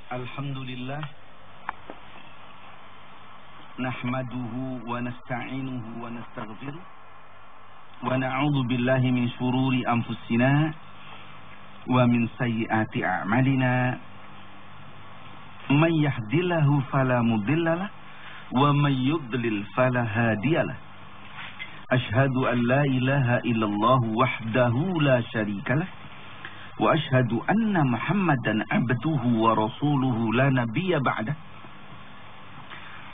Alhamdulillah nahmaduhu wa nasta'inuhu wa nastaghfiruh wa na'udzu billahi min shururi anfusina wa min sayyiati a'malina man yahdihillahu fala mudhillalah wa man yudlil fala hadiyalah asyhadu an la ilaha illallah wahdahu la syarikalah wa asyhadu anna Muhammadan abduhu wa rasuluhu la nabiyya ba'dah.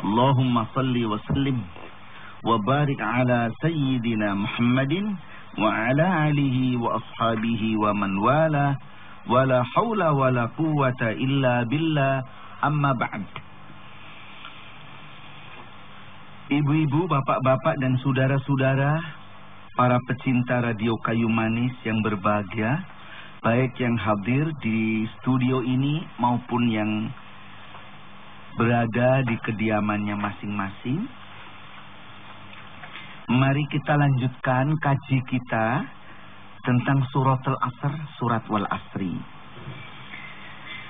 Allahumma salli wa sallim wa barik ala sayyidina Muhammadin wa ala alihi wa ashabihi wa man wala wa la hawla wa la quwwata illa billah, amma ba'd. Ibu-ibu, bapak-bapak dan saudara-saudara, para pecinta radio Kayu Manis yang berbahagia, baik yang hadir di studio ini maupun yang berada di kediamannya masing-masing. Mari kita lanjutkan kaji kita tentang surat Al-Asr, surat Wal Asri.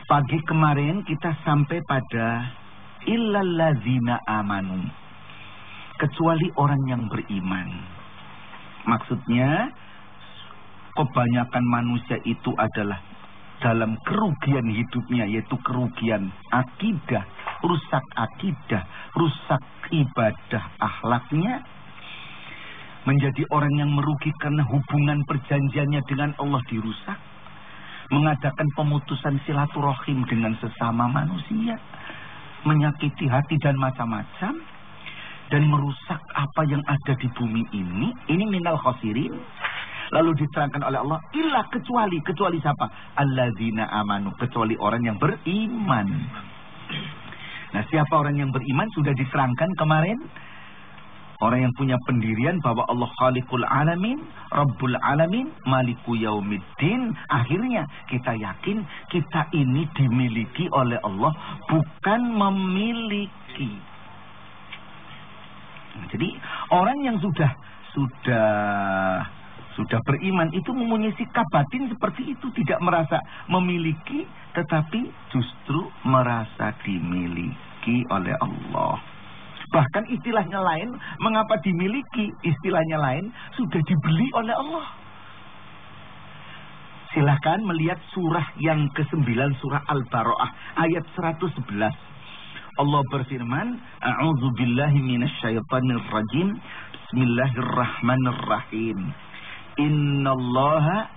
Pagi kemarin kita sampai pada illal ladzina amanu, kecuali orang yang beriman. Maksudnya kebanyakan manusia itu adalah dalam kerugian hidupnya, yaitu kerugian akidah, rusak ibadah akhlaknya, menjadi orang yang merugi karena hubungan perjanjiannya dengan Allah dirusak, mengadakan pemutusan silaturahim dengan sesama manusia, menyakiti hati dan macam-macam, dan merusak apa yang ada di bumi ini minal khosirin. Lalu diterangkan oleh Allah, illa kecuali siapa? Alladzina amanu, kecuali orang yang beriman. Nah, siapa orang yang beriman sudah diterangkan kemarin. Orang yang punya pendirian bahwa Allah Khaliqul Alamin, Rabbul Alamin, Maliku Yaumiddin. Akhirnya kita yakin kita ini dimiliki oleh Allah, bukan memiliki. Nah, jadi orang yang sudah beriman itu mempunyai sikap batin seperti itu, tidak merasa memiliki, tetapi justru merasa dimiliki oleh Allah. Bahkan istilahnya lain, mengapa dimiliki? Istilahnya lain, sudah dibeli oleh Allah. Silahkan melihat surah yang ke-9, surah Al-Bara'ah, ayat 111. Allah berfirman, A'udzu billahi minasyaitonir rajim. Bismillahirrahmanirrahim. Innallaha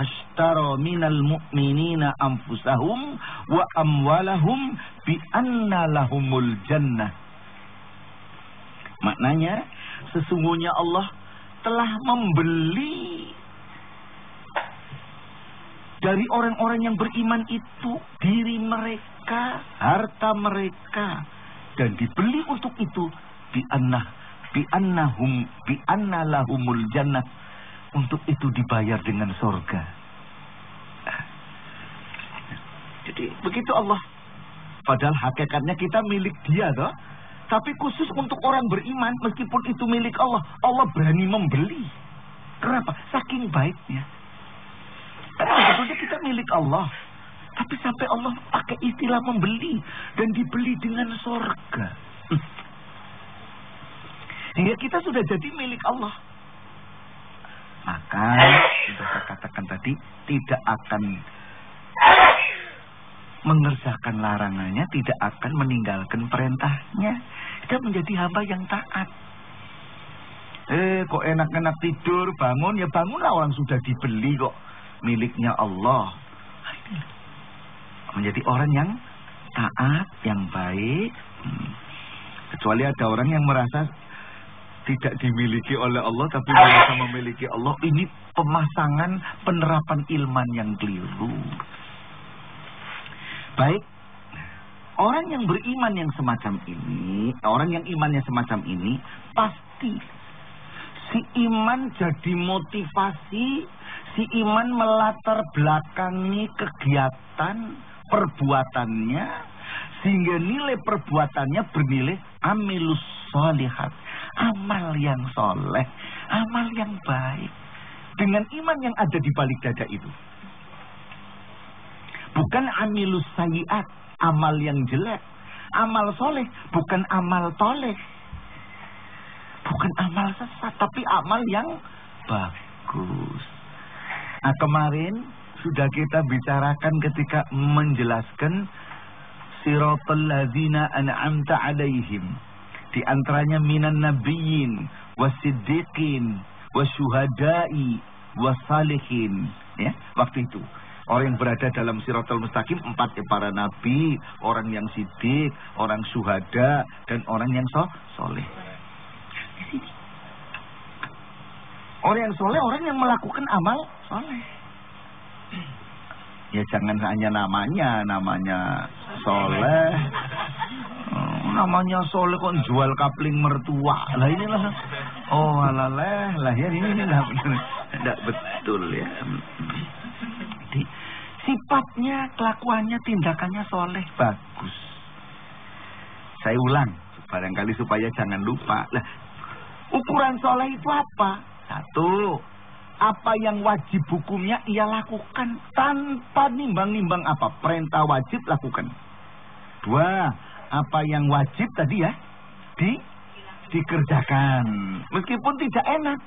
ashtara minal mu'minina anfusahum wa amwalahum bi anna lahumul jannah. Maknanya sesungguhnya Allah telah membeli dari orang-orang yang beriman itu diri mereka, harta mereka, dan dibeli untuk itu bi anna lahumul jannah, untuk itu dibayar dengan surga. Jadi begitu Allah. Padahal hakikatnya kita milik Dia toh. Tapi khusus untuk orang beriman, meskipun itu milik Allah, Allah berani membeli. Kenapa? Saking baiknya. Karena sebetulnya kita milik Allah, tapi sampai Allah pakai istilah membeli, dan dibeli dengan surga. Sehingga kita sudah jadi milik Allah. Maka sudah saya katakan tadi, tidak akan mengerjakan larangannya, tidak akan meninggalkan perintahnya. Kita menjadi hamba yang taat. Kok enak-enak tidur, bangun, ya bangunlah, orang sudah dibeli kok, miliknya Allah. Menjadi orang yang taat, yang baik. Kecuali ada orang yang merasa tidak dimiliki oleh Allah, tapi merasa memiliki Allah. Ini pemasangan penerapan ilman yang keliru. Baik, orang yang beriman yang semacam ini, orang yang imannya semacam ini, pasti si iman jadi motivasi, si iman melatar belakangi kegiatan perbuatannya, sehingga nilai perbuatannya bernilai amilus sholihat, amal yang soleh, amal yang baik, dengan iman yang ada di balik dada itu. bukan amilus sayyiat, amal yang jelek. Amal soleh bukan amal toleh, bukan amal sesat, tapi amal yang bagus. Nah, kemarin sudah kita bicarakan ketika menjelaskan siratal ladzina an'amta alaihim. Di antaranya minan nabiyyin wasiddiqin wasyuhada'i wasalihin. Ya, waktu itu orang yang berada dalam siratal mustaqim 4 para nabi, orang yang siddiq, orang syuhada, dan orang yang soleh. Di sini. Orang yang soleh, orang yang melakukan amal soleh. Ya jangan hanya namanya soleh. Namanya soleh kok jual kapling mertua. Lah inilah. Oh alaleh, lah ya ini lah. Tidak betul ya. Sifatnya, kelakuannya, tindakannya soleh, bagus. Saya ulang, barangkali supaya jangan lupa. Lah, ukuran soleh itu apa? 1, apa yang wajib hukumnya ia lakukan tanpa nimbang-nimbang apa. Perintah wajib lakukan. 2, apa yang wajib tadi ya, dikerjakan. Meskipun tidak enak.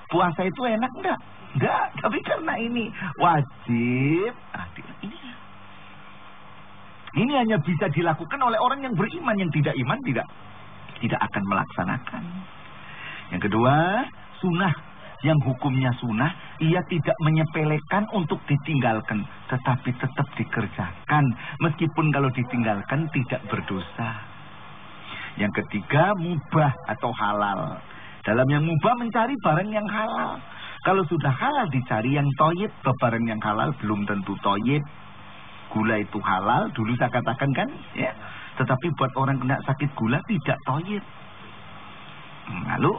Puasa itu enak enggak? Enggak, tapi karena ini wajib. Ini hanya bisa dilakukan oleh orang yang beriman. Yang tidak iman tidak akan melaksanakan. Yang kedua, sunnah. Yang hukumnya sunnah, ia tidak menyepelekan untuk ditinggalkan, tetapi tetap dikerjakan. Meskipun kalau ditinggalkan tidak berdosa. Yang ketiga, mubah atau halal. Dalam yang mubah mencari barang yang halal. Kalau sudah halal dicari yang toyib. Barang yang halal belum tentu toyib. Gula itu halal, dulu saya katakan kan ya. Tetapi buat orang kena sakit gula tidak toyib. Lalu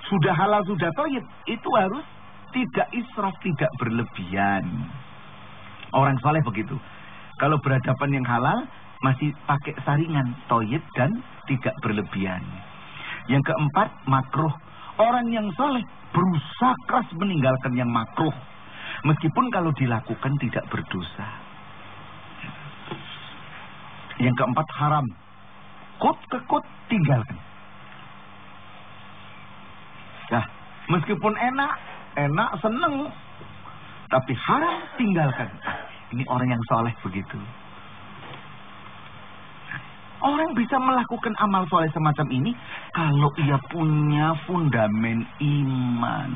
sudah halal, sudah toyib, itu harus tidak israf, tidak berlebihan. Orang soleh begitu. Kalau berhadapan yang halal masih pakai saringan, toyib dan tidak berlebihan. Yang keempat, makruh. Orang yang soleh berusaha keras meninggalkan yang makruh. Meskipun kalau dilakukan tidak berdosa. Yang keempat, haram. Kut ke kut, tinggalkan. Nah, meskipun enak, seneng. Tapi haram, tinggalkan. Ini orang yang soleh begitu. Orang bisa melakukan amal soleh semacam ini kalau ia punya fundamen iman.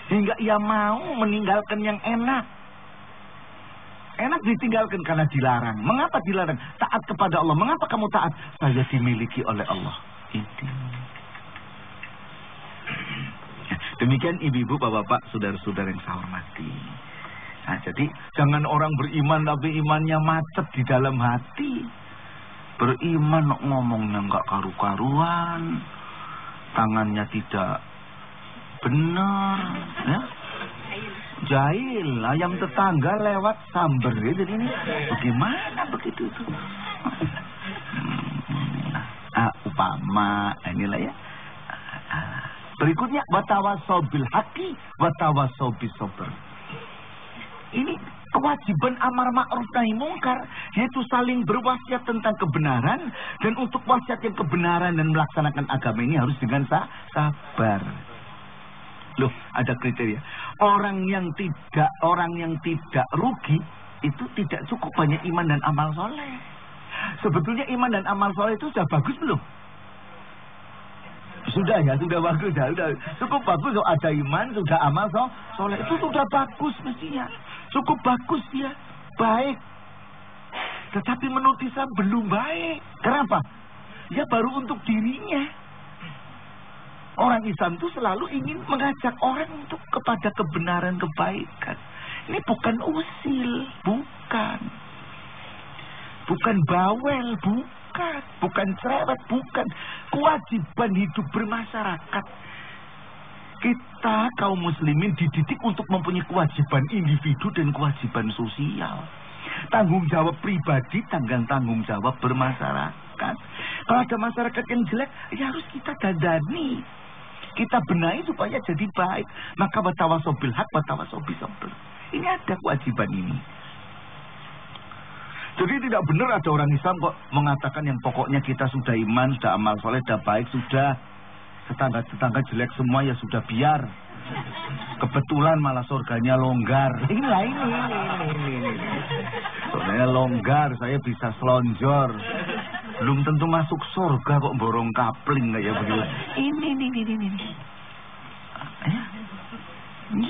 Hingga ia mau meninggalkan yang enak. Enak ditinggalkan karena dilarang. Mengapa dilarang? Taat kepada Allah. Mengapa kamu taat? Saya dimiliki oleh Allah. Itu. Demikian ibu-ibu, bapak-bapak, saudara-saudara yang saya hormati. Nah, jadi jangan orang beriman tapi imannya macet di dalam hati. Beriman ngomongnya enggak karu-karuan, tangannya tidak benar, ya. Jahil, ayam tetangga lewat samber gitu ini. Bagaimana begitu itu? Upama inilah ya. Berikutnya watawasau bil haqi watawasau bis sabr. Ini kewajiban amar ma'ruf nahi mungkar, yaitu saling berwasiat tentang kebenaran, dan untuk wasiat yang kebenaran dan melaksanakan agama ini harus dengan sabar. Loh, ada kriteria. Orang yang tidak rugi itu tidak cukup banyak iman dan amal soleh. Sebetulnya iman dan amal soleh itu sudah bagus belum? Sudah ya, sudah bagus ya, sudah cukup bagus. So, ada iman, sudah amal soleh, itu sudah bagus mestinya. Cukup bagus dia, baik. Tetapi menurut Islam belum baik. Kenapa? Ya baru untuk dirinya. Orang Islam itu selalu ingin mengajak orang untuk kepada kebenaran, kebaikan. Ini bukan usil, bukan. Bukan bawel, bukan. Bukan cerewet, bukan. Kewajiban hidup bermasyarakat. Kita kaum muslimin dididik untuk mempunyai kewajiban individu dan kewajiban sosial. Tanggung jawab pribadi, tanggung jawab bermasyarakat. Kalau ada masyarakat yang jelek, ya harus kita dadani. Kita benahi supaya jadi baik. Maka watawasau bil haq, watawasau bis sabr. Ini ada kewajiban ini. Jadi tidak benar ada orang Islam kok mengatakan yang pokoknya kita sudah iman, sudah amal soleh, sudah baik, sudah tetangga jelek semua ya sudah biar. Kebetulan malah surganya longgar. Ini. Surganya longgar, saya bisa selonjor. Belum tentu masuk surga kok borong kapling kayak begitu. Ini.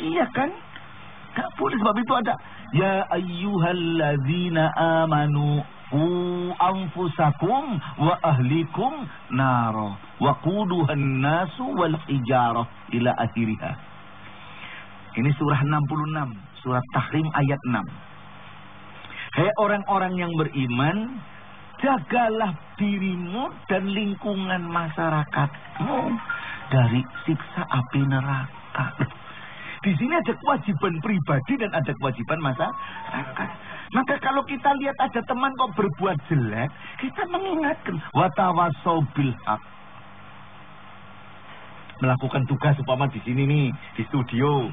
Iya kan? Gak boleh, sebab itu ada ya ayyuhalladzina amanu anfusakum wa ahlikum naro wa quduhan nasu wal hijarah ila akhiriha. Ini surah 66, surat Tahrim ayat 6. Hai orang-orang yang beriman, jagalah dirimu dan lingkungan masyarakatmu dari siksa api neraka. Di sini ada kewajiban pribadi dan ada kewajiban masyarakat. Maka kalau kita lihat ada teman kok berbuat jelek, kita mengingatkan watawasau bil haq. Melakukan tugas umpama di sini nih, di studio.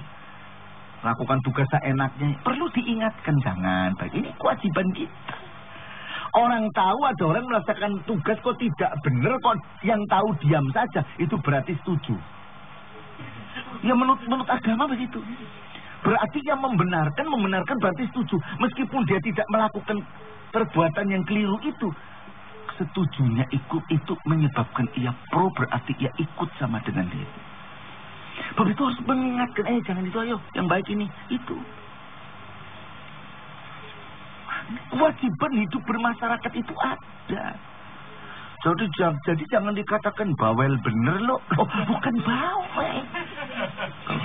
Melakukan tugas seenaknya, perlu diingatkan, jangan. Ini kewajiban kita. Orang tahu ada orang melaksanakan tugas kok tidak benar, kok yang tahu diam saja, itu berarti setuju. Ya menurut agama begitu. Berarti yang membenarkan berarti setuju. Meskipun dia tidak melakukan perbuatan yang keliru itu, setujunya ikut itu menyebabkan ia pro, berarti ia ikut sama dengan dia. Begitu harus mengingatkan, jangan itu, ayo yang baik ini, itu. Kewajiban hidup bermasyarakat itu ada. Jadi jangan dikatakan bawel bener loh. Bukan bawel.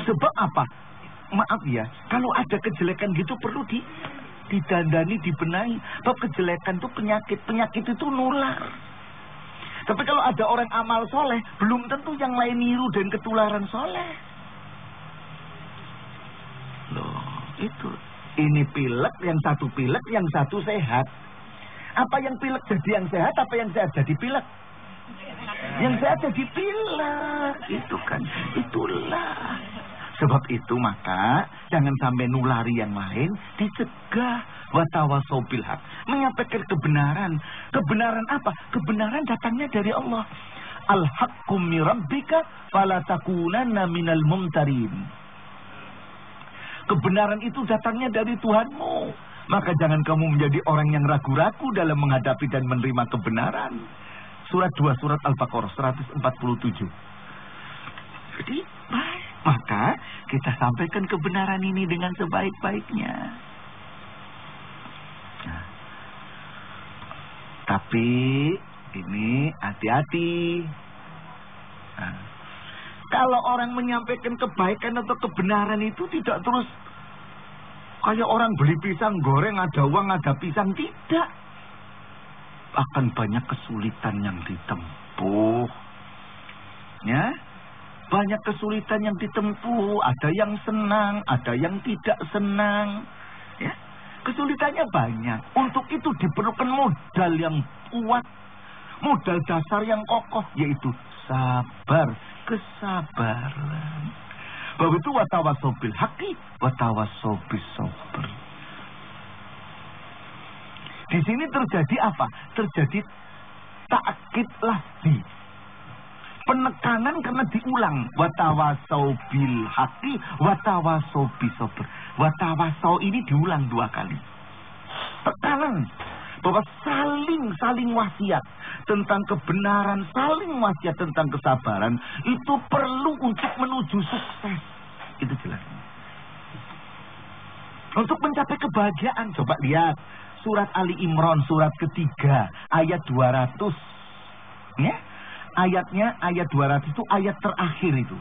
Sebab apa? Maaf ya, kalau ada kejelekan gitu perlu didandani, dibenahi. Sebab kejelekan itu penyakit itu nular. Tapi kalau ada orang amal soleh, belum tentu yang lain niru dan ketularan soleh. Loh, itu. Ini pilek, yang satu pilek, yang satu sehat. Apa yang pilek jadi yang sehat, apa yang sehat jadi pilek? Yang sehat jadi pilek. Itu kan, itulah. Sebab itu maka jangan sampai nulari yang lain, dicegah. Watawasau bil haq, menyampaikan kebenaran. Kebenaran apa? Kebenaran datangnya dari Allah. Al-haqqu min rabbika fala takunanna minal mumtarin. Kebenaran itu datangnya dari Tuhanmu. Maka jangan kamu menjadi orang yang ragu-ragu dalam menghadapi dan menerima kebenaran. Surat 2, surat Al-Baqarah 147. Jadi, baik. Maka kita sampaikan kebenaran ini dengan sebaik-baiknya. Nah, tapi ini hati-hati. Nah, kalau orang menyampaikan kebaikan atau kebenaran itu tidak terus kayak orang beli pisang goreng, ada uang, ada pisang. Tidak. Akan banyak kesulitan yang ditempuh. Ya, banyak kesulitan yang ditempuh. Ada yang senang, ada yang tidak senang. Ya, kesulitannya banyak. Untuk itu diperlukan modal yang kuat, modal dasar yang kokoh, yaitu sabar, kesabaran. Bahwa itu watawasau bil haqqi, watawasau bis sabr. Di sini terjadi apa? Terjadi ta'kid lafzi. Penekanan karena diulang. Watawasau bil haqqi, watawasau bis sabr. Watawasau ini diulang 2 kali. Tekanan bahwa saling wasiat tentang kebenaran, saling wasiat tentang kesabaran itu perlu untuk menuju sukses. Itu jelas. Untuk mencapai kebahagiaan, coba lihat surat Ali Imran surat ketiga ayat 200. Ya, ayatnya ayat 200 itu ayat terakhir itu.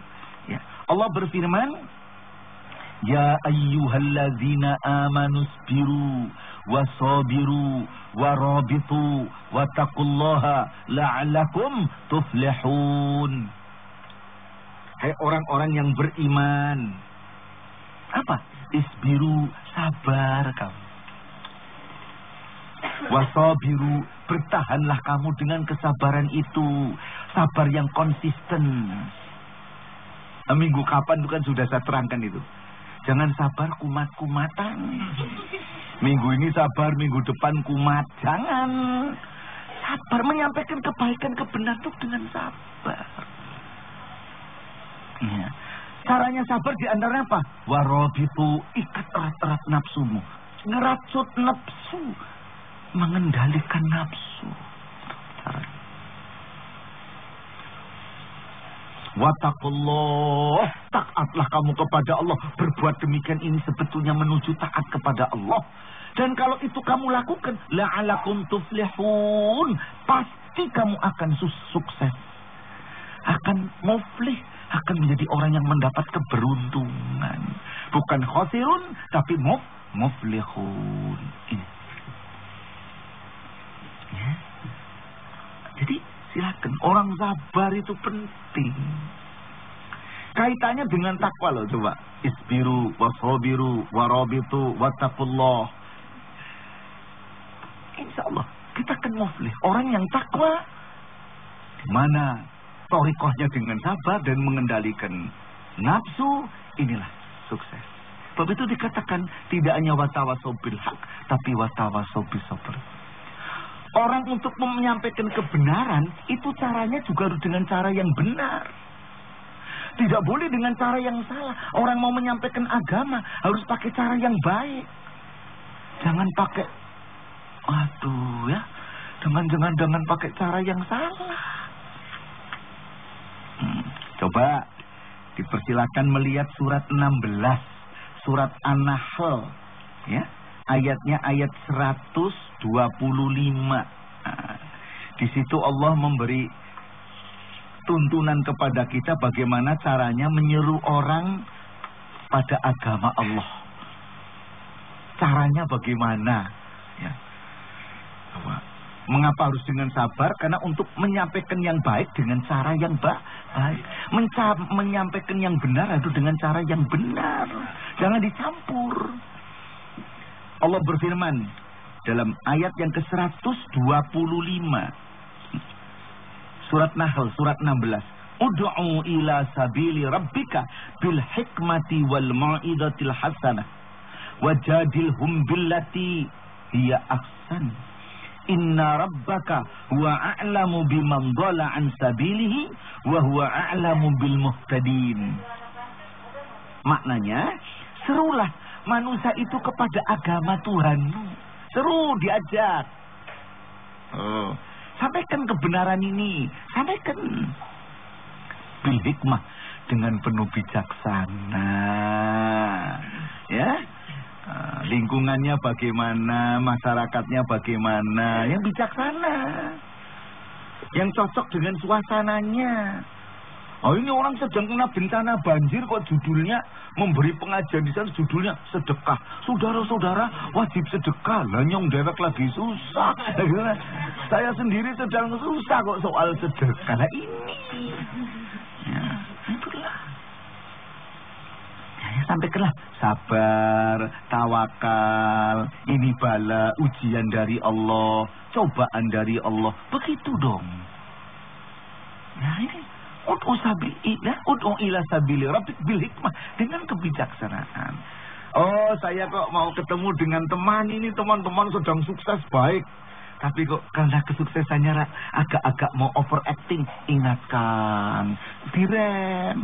Ya, Allah berfirman, ya ayyuhalladzina amanu sabiru wasabiru warabitu wattaqullaha la'allakum tuflihun. Hai orang-orang yang beriman. Apa? Isbiru, sabar kamu. Wasabiru, bertahanlah kamu dengan kesabaran itu. Sabar yang konsisten. Minggu kapan itu kan sudah saya terangkan itu. Jangan sabar kumat-kumatan. Minggu ini sabar, minggu depan kumat. Jangan. Sabar, menyampaikan kebaikan, kebenaran itu dengan sabar. Ya. Caranya sabar di antaranya apa? Warobitu, ikat erat-erat nafsumu. Ngerasut nafsu. Mengendalikan nafsu. Caranya. Wattaqullah, taatlah kamu kepada Allah. Berbuat demikian ini sebetulnya menuju taat kepada Allah. Dan kalau itu kamu lakukan, la'alakum tuflihun, pasti kamu akan sukses, akan muflih, akan menjadi orang yang mendapat keberuntungan. Bukan khosirun, tapi muflihun. Ini. Ya. Jadi silakan, orang sabar itu penting. Kaitannya dengan takwa loh, coba. Isbiru, washobiru, warabitu, wattaqullah. Insya Allah kita akan muflih. Orang yang takwa, mana thariqahnya dengan sabar dan mengendalikan nafsu, inilah sukses. Sebab itu dikatakan tidak hanya watawasau bil haq, tapi watawasau bis sabr. Orang untuk menyampaikan kebenaran itu caranya juga harus dengan cara yang benar. Tidak boleh dengan cara yang salah. Orang mau menyampaikan agama harus pakai cara yang baik. Jangan pakai, aduh ya, jangan pakai cara yang salah. Coba dipersilakan melihat surat 16, surat An-Nahl, ya. Ayatnya ayat 125. Di situ Allah memberi tuntunan kepada kita bagaimana caranya menyeru orang pada agama Allah. Caranya bagaimana? Ya. Mengapa harus dengan sabar? Karena untuk menyampaikan yang baik dengan cara yang baik. Menyampaikan yang benar itu dengan cara yang benar. Jangan dicampur. Allah berfirman dalam ayat yang ke-125. Surat Nahl, surat 16. Ud'u ila sabili rabbika bil hikmati wal mau'izatil hasanah. Wajadilhum billati hiya ahsan. Inna rabbaka huwa a'lamu biman dhalla an sabilihi wa huwa a'lamu bil muhtadin. Maknanya, serulah manusia itu kepada agama Tuhanmu. Seru, diajak. Sampaikan kebenaran ini. Sampaikan. Bil hikmah, dengan penuh bijaksana. Ya. Lingkungannya bagaimana, masyarakatnya bagaimana, yang bijaksana. Yang cocok dengan suasananya. Oh, ini orang sedang kena bencana banjir kok judulnya memberi pengajian di sana, judulnya sedekah. Saudara-saudara wajib sedekah. Lah nyong dewek lagi susah. Saya sendiri sedang susah kok soal sedekah. Lah ini. Ya, itulah. Ya, sampaikanlah sabar, tawakal, ini bala, ujian dari Allah, cobaan dari Allah. Begitu dong. Nah, ini Ud'u ila sabili rabbik bil hikmah, dengan kebijaksanaan. Oh, saya kok mau ketemu dengan teman ini, teman-teman sedang sukses baik. Tapi kok karena kesuksesannya agak-agak mau overacting, ingatkan, direm.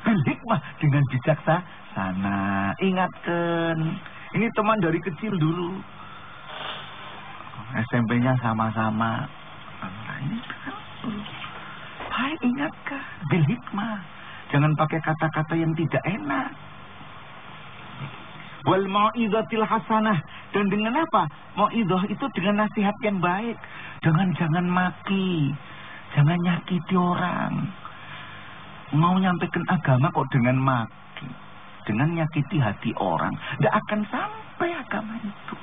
Bil hikmah, dengan bijaksana, ingatkan. Ini teman dari kecil dulu. SMP-nya sama-sama. Nah, ini kan hai, ingatkah? Bil hikmah. Jangan pakai kata-kata yang tidak enak. Wal mau'izatil hasanah. Dan dengan apa? Mau'izah itu dengan nasihat yang baik. Jangan maki. Jangan nyakiti orang. Mau nyampaikan agama kok dengan maki. Dengan nyakiti hati orang. Tidak akan sampai agama itu.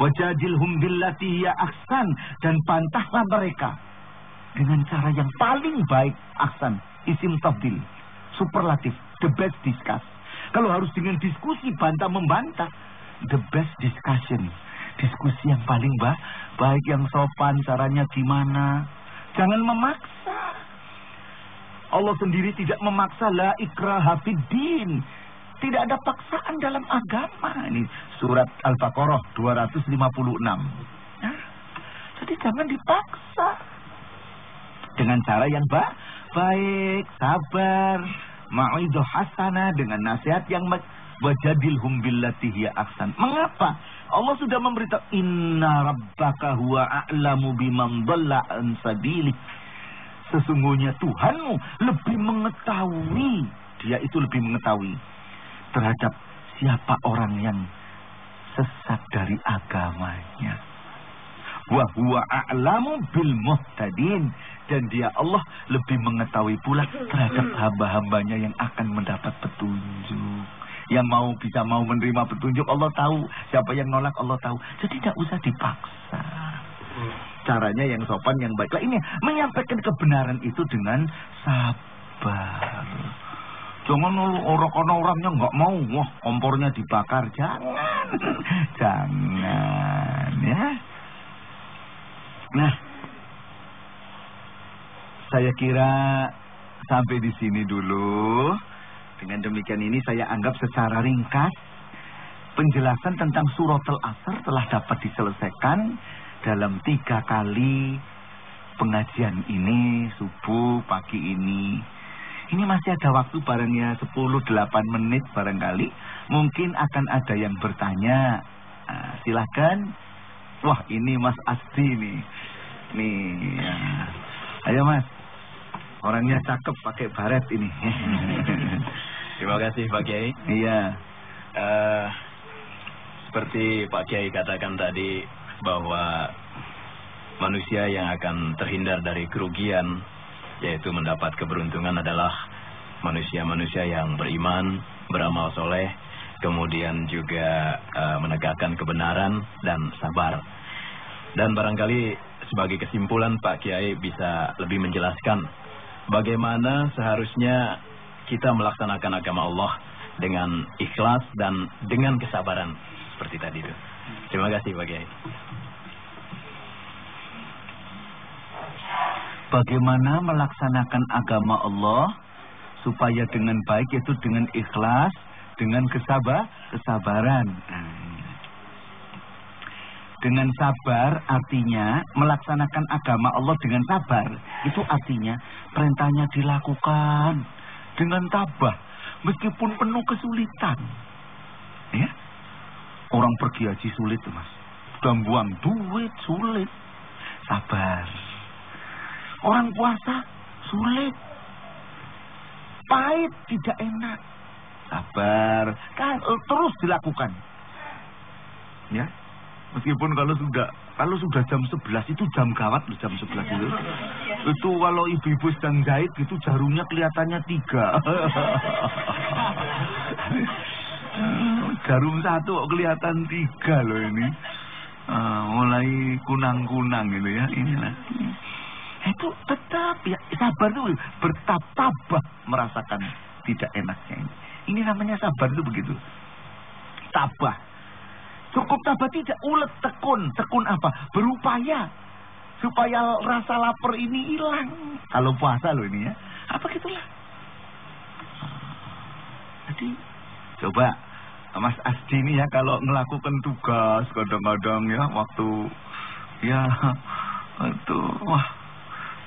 Wajadilhum billati hiya ahsan. Dan bantahlah mereka dengan cara yang paling baik. Ahsan, isim tafdil, superlatif, the best discuss. Kalau harus dengan diskusi, bantah membantah, the best discussion, diskusi yang paling baik, yang sopan. Caranya gimana? Jangan memaksa. Allah sendiri tidak memaksa, la ikraha fiddin. Tidak ada paksaan dalam agama. Ini surat Al-Baqarah 256. Ya. Jadi jangan dipaksa. Dengan cara yang baik, sabar, mau'idhah hasanah, dengan nasihat yang wajadilhum billati hiya ahsan. Mengapa? Allah sudah memberitahu, inna rabbaka huwa a'lamu biman dhalla an sabilih. Sesungguhnya Tuhanmu lebih mengetahui, dia itu lebih mengetahui terhadap siapa orang yang sesat dari agamanya. Wa huwa a'lamu bil muhtadin, dan dia Allah lebih mengetahui pula terhadap hamba-hambanya yang akan mendapat petunjuk. Yang bisa mau menerima petunjuk Allah tahu, siapa yang nolak Allah tahu. Jadi tidak usah dipaksa. Caranya yang sopan, yang baiklah ini menyampaikan kebenaran itu dengan sabar. Jangan orangnya nggak mau, wah kompornya dibakar, jangan ya. Nah, saya kira sampai di sini dulu. Dengan demikian ini saya anggap secara ringkas penjelasan tentang surat Al-Asr telah dapat diselesaikan dalam 3 kali pengajian ini, subuh, pagi ini. Ini masih ada waktu barangnya 10-8 menit barangkali. Mungkin akan ada yang bertanya. Nah, silakan. Wah, ini Mas Asdi nih. Ya. Ayo Mas. Orangnya cakep pakai baret ini. Terima kasih Pak Kiai. Iya. Seperti Pak Kiai katakan tadi, bahwa manusia yang akan terhindar dari kerugian, yaitu mendapat keberuntungan, adalah manusia-manusia yang beriman, beramal soleh, kemudian juga menegakkan kebenaran dan sabar. Dan barangkali sebagai kesimpulan Pak Kiai bisa lebih menjelaskan bagaimana seharusnya kita melaksanakan agama Allah dengan ikhlas dan dengan kesabaran seperti tadi itu. Terima kasih Pak Kiai. Bagaimana melaksanakan agama Allah supaya dengan baik, yaitu dengan ikhlas, dengan kesabaran. Dengan sabar artinya melaksanakan agama Allah dengan sabar. Itu artinya perintahnya dilakukan dengan tabah meskipun penuh kesulitan. Ya. Orang pergi haji sulit, Mas. Sudah buang duit sulit. Sabar. Orang puasa sulit. Pahit, tidak enak. Sabar. Terus dilakukan. Ya. Meskipun kalau sudah jam 11 itu jam gawat loh, jam 11 itu. Itu kalau ibu-ibu sedang jahit gitu jarumnya kelihatannya 3. Jarum 1 kelihatan 3 loh ini. Mulai kunang-kunang gitu ya, inilah. Itu tetap ya sabar itu bertabah merasakan tidak enaknya ini. Ini namanya sabar itu begitu. Tabah. Cukup tabah tidak, ulet, tekun. Tekun apa? Berupaya supaya rasa lapar ini hilang. Kalau puasa loh ini ya. Apa gitulah. Jadi coba Mas Asdi ini ya kalau melakukan tugas kadang-kadang ya waktu ya itu wah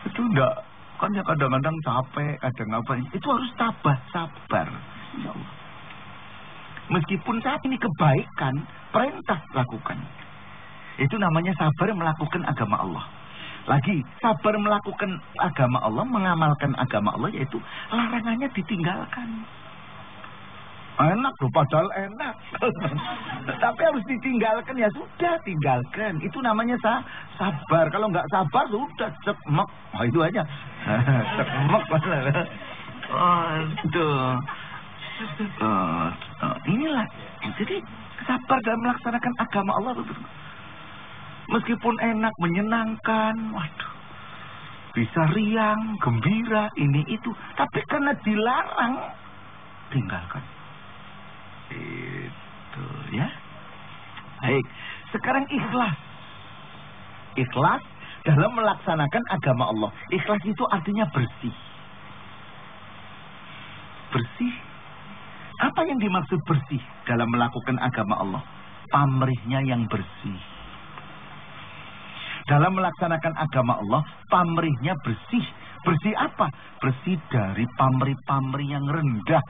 itu enggak kan ya kadang-kadang capek, kadang apa itu harus tabah, sabar. Ya Allah. Meskipun saat ini kebaikan, perintah lakukan. Itu namanya sabar melakukan agama Allah. Lagi, sabar melakukan agama Allah, mengamalkan agama Allah, yaitu larangannya ditinggalkan. Enak loh, padahal enak. Tapi harus ditinggalkan, ya sudah, tinggalkan. Itu namanya sabar. Kalau nggak sabar, sudah cekmek. Oh, itu aja. Cekmek. Aduh. Inilah. Jadi sabar dalam melaksanakan agama Allah. Meskipun enak, menyenangkan, waduh, bisa riang, gembira, ini itu, tapi karena dilarang, tinggalkan. Itu ya. Baik. Sekarang ikhlas. Ikhlas dalam melaksanakan agama Allah. Ikhlas itu artinya bersih. Bersih. Apa yang yang dimaksud bersih dalam melakukan agama Allah? Pamrihnya yang bersih. Dalam melaksanakan agama Allah, pamrihnya bersih. Bersih apa? Bersih dari pamrih-pamrih yang rendah.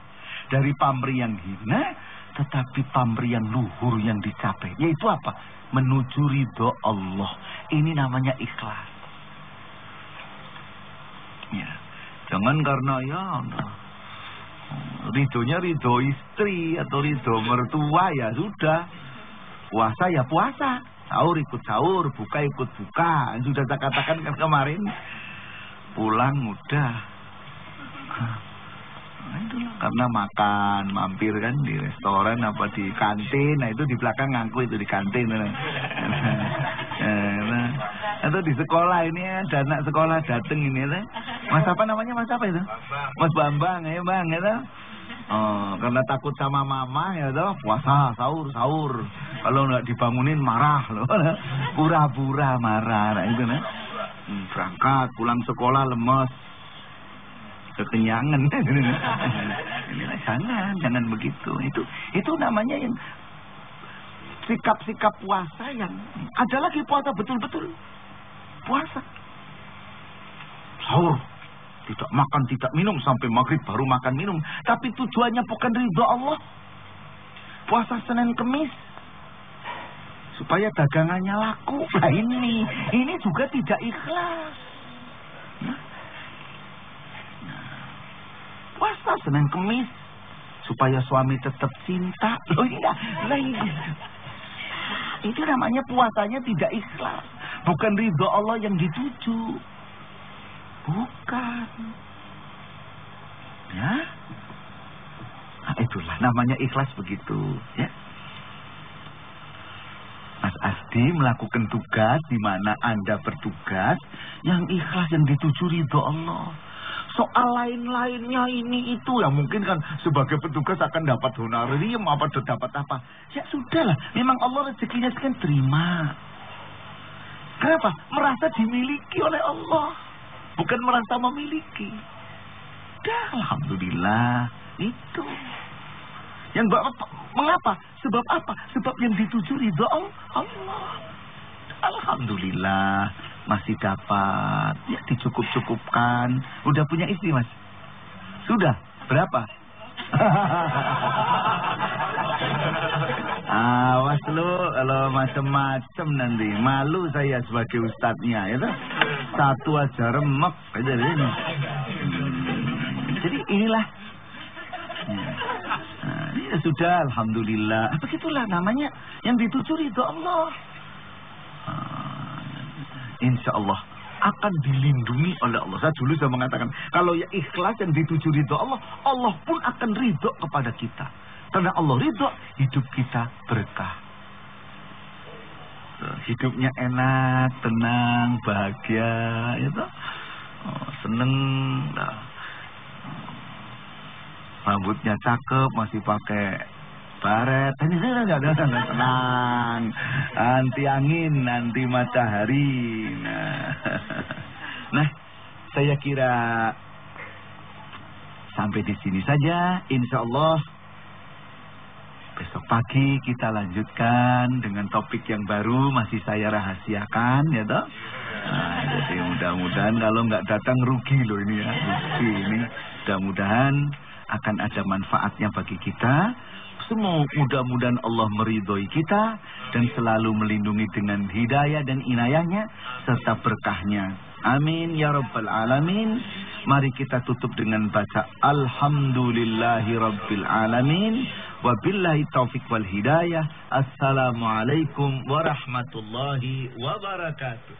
Dari pamrih yang hina, tetapi pamrih yang luhur yang dicapai. Yaitu apa? Menuju ridho Allah. Ini namanya ikhlas. Ya. Jangan karena ya ridhonya ridho istri atau ridho mertua, ya sudah. Puasa ya puasa, sahur ikut sahur, buka ikut buka. Sudah saya katakan kan kemarin. Pulang udah. Nah, itulah karena makan, mampir kan di restoran apa di kantin. Nah itu di belakang ngaku itu di kantin. Atau di sekolah ini ada anak sekolah dateng ini. Mas apa namanya, Mas apa itu? Mas Bambang ya Bang ya. Karena takut sama mama ya toh, puasa sahur. Kalau nggak dibangunin marah loh. Pura-pura marah. Nah, itu nah. Berangkat pulang sekolah lemes. Kekenyangan. Jangan begitu. Itu namanya yang sikap-sikap puasa yang ada lagi puasa betul-betul. Puasa. Sahur. Tidak makan, tidak minum sampai maghrib baru makan minum. Tapi tujuannya bukan ridho Allah. Puasa Senin Kemis supaya dagangannya laku. Nah ini juga tidak ikhlas. Puasa Senin Kemis supaya suami tetap cinta. Loh ini itu namanya puasanya tidak ikhlas. Bukan ridho Allah yang dituju. Bukan. Ya. Nah, itulah namanya ikhlas begitu, ya. Mas Asdi melakukan tugas di mana Anda bertugas yang ikhlas, yang dituju ridho Allah. Soal lain-lainnya ini itu ya mungkin kan sebagai petugas akan dapat honorium apa dapat apa. Ya sudahlah, memang Allah rezekinya sekian terima. Kenapa? Merasa dimiliki oleh Allah, bukan merasa memiliki. Dah, alhamdulillah itu. Yang mengapa? Sebab apa? Sebab yang dituju ridho Allah. Alhamdulillah masih dapat, ya dicukup-cukupkan. Udah punya istri Mas? Sudah? Berapa? Awas lu kalau macem-macem nanti. Malu saya sebagai ustadznya, ya toh? Satu aja remek aja ini. Jadi inilah. Ya sudah, alhamdulillah. Begitulah namanya yang dituju ridho Allah. Insya Allah akan dilindungi oleh Allah. Saya dulu sudah mengatakan, kalau ya ikhlas yang dituju ridho Allah, Allah pun akan ridho kepada kita. Karena Allah ridho, hidup kita berkah. Hidupnya enak, tenang, bahagia, gitu. Seneng. Rambutnya cakep, masih pakai baret. Tenang. Anti angin, nanti matahari. Nah, saya kira sampai di sini saja. Insya Allah besok pagi kita lanjutkan dengan topik yang baru, masih saya rahasiakan, ya toh. Nah, jadi mudah-mudahan kalau nggak datang rugi loh ini ya, rugi ini. Mudah-mudahan akan ada manfaatnya bagi kita. Semua mudah-mudahan Allah meridhoi kita dan selalu melindungi dengan hidayah dan inayahnya serta berkahnya. Amin ya rabbal alamin. Mari kita tutup dengan baca Alhamdulillahi rabbil alamin. Wabillahi taufiq wal hidayah. Assalamualaikum warahmatullahi wabarakatuh.